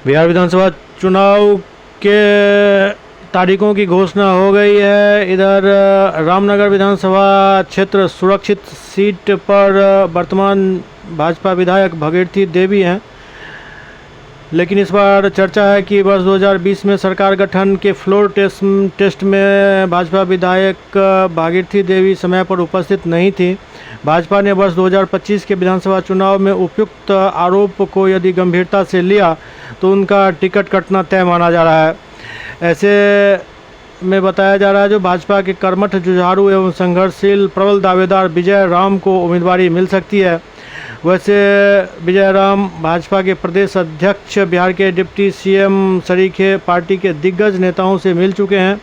बिहार विधानसभा चुनाव के तारीखों की घोषणा हो गई है। इधर रामनगर विधानसभा क्षेत्र सुरक्षित सीट पर वर्तमान भाजपा विधायक भगीरथी देवी हैं, लेकिन इस बार चर्चा है कि वर्ष 2020 में सरकार गठन के फ्लोर टेस्ट में भाजपा विधायक भागीरथी देवी समय पर उपस्थित नहीं थी। भाजपा ने वर्ष 2025 के विधानसभा चुनाव में उपयुक्त आरोप को यदि गंभीरता से लिया तो उनका टिकट कटना तय माना जा रहा है। ऐसे में बताया जा रहा है जो भाजपा के कर्मठ, जुझारू एवं संघर्षशील प्रबल दावेदार विजय राम को उम्मीदवारी मिल सकती है। वैसे विजय राम भाजपा के प्रदेश अध्यक्ष, बिहार के डिप्टी सीएम सरीखे पार्टी के दिग्गज नेताओं से मिल चुके हैं।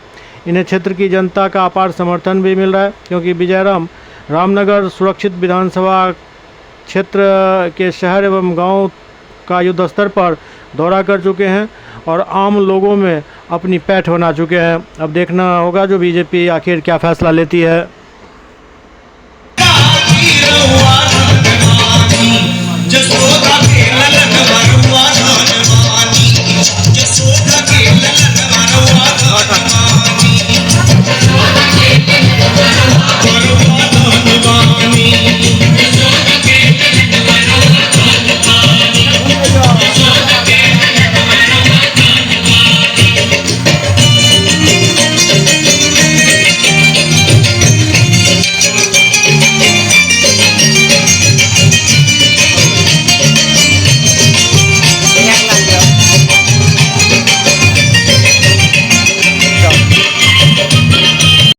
इन्हें क्षेत्र की जनता का अपार समर्थन भी मिल रहा है, क्योंकि विजय राम रामनगर सुरक्षित विधानसभा क्षेत्र के शहर एवं गांव का युद्ध स्तर पर दौरा कर चुके हैं और आम लोगों में अपनी पैठ बना चुके हैं। अब देखना होगा जो बीजेपी आखिर क्या फैसला लेती है। जिसको